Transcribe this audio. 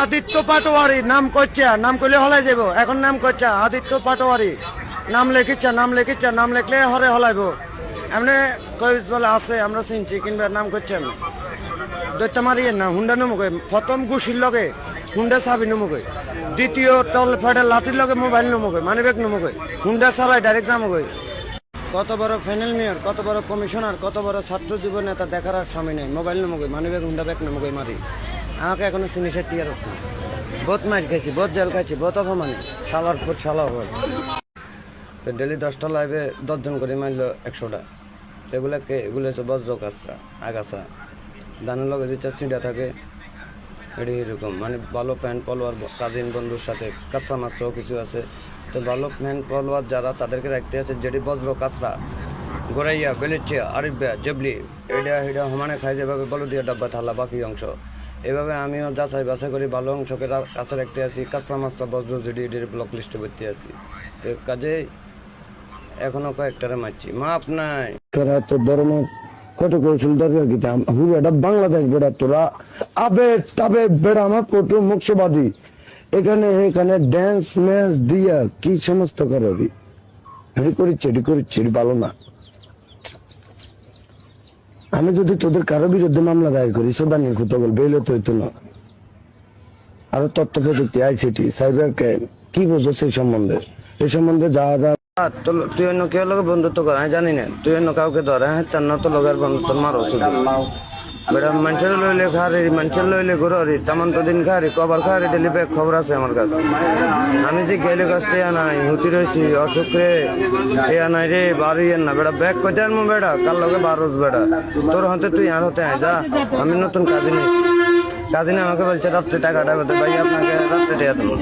আদিত্য পাটোয়ারি নাম করছে, নাম করলে হলাই যাব। এখন নাম করছে আদিত্য পাটোয়ারি, নাম লিখিচ্ছে, নাম লিখলে হরে হলাইব। এমনি কই বলে আছে আমরা চিনছি, কিংবা নাম করছে আমি দৈত্য মারিয়ে না হুন্ডা নমুকে প্রথম গুছির লগে হুন্ডা চাবি নমুকে, দ্বিতীয় তল ফেটে লাঠির লগে মোবাইল নমুকে, মানিব্যাগ নমুকে, হুন্ডা চালাই ডাইরেক্ট যামুকে। কত বড় ফাইনাল মেয়র, কত বড় কমিশনার, কত বড় ছাত্র যুব নেতা দেখার আর স্বামী নেই। মোবাইল নমুকে, মানিব্যাগ, হুন্ডা ব্যাগ নমুকে মারি। আমাকে এখনো চিনিসের টিয়ার আছে না। বহুত মার খাইছি, বহুত জেল খাইছি, বহুত অপমানে সালার ফুট সালা হয়। তো ডেলি 10টা লাইভে 10 জন করে মারলো 100টা। তো এগুলো হচ্ছে বজ্র কাঁচরা আগাছা দানের লগে যে চিন্তা থাকে এরকম। মানে ভালো ফ্যান ফলোয়ার কাজিন বন্ধুর সাথে কাঁচা মাছও কিছু আছে। তো ভালো ফ্যান ফলোয়ার যারা তাদেরকে রাখতে আছে, যেটি বজ্র কাঁচরা গোড়াইয়া বেলিচিয়া আরিফা জেবলি এটা সমানে খাই, যেভাবে বলো দিয়ে ডাব্বা থালা বাকি অংশ। এভাবে আমিও যাচাই বাছাই করি, ভালো অংশকে কাছে রাখতে আছি, কাঁচা মাছটা বজ্র যেটি এটির ব্লক লিস্টে ভর্তি আছি। তো কাজে এখনো কয়েকটারে মারছি, মাপ নাই। তো ধর্মের কত কৌশল দরকার কি এটা বাংলাদেশ বেড়া তোরা আবে তাবে বেড়া আমার কত মুখ্যবাদী এখানে ড্যান্স ম্যাচ দিয়া কি সমস্ত করবি। এটি করিচ্ছি ভালো না। আমি যদি তোদের কারো বিরুদ্ধে মামলা দায়ের করি, সোদানির ফুটবল বেইলে তো হইতো না। আরো তথ্য প্রযুক্তি, আইসিটি, সাইবার ক্রাইম, কি বোঝো সেই সম্বন্ধে? এই সম্বন্ধে যা তুই অন্য কেউ লোক বন্ধুত্ব কর, আমি জানি না। তুই অন্য কাউকে ধরে, হ্যাঁ তার না তো লোকের বন্ধুত্ব মারো শুধু। বেটা মানুষের লইলে খারি, মানুষের লইলে ঘুরি, তেমন তো দিন খারি, কবার খারি, ডেলি ব্যাগ খবর আছে আমার কাছে। আমি যে গেলে কাছ টেয়া নাই, হুতি রয়েছি অসুখ রে, টেয়া নাই রে, বাড়ি না বেটা ব্যাগ কইতে আনবো বেটা, কার লগে বারোস বেটা তোর হতে তুই আর হতে আয় যা। আমি নতুন কাজিনে আমাকে বলছে রাত্রে টাকাটা ভাই আপনাকে রাত্রে টেয়া দেবো।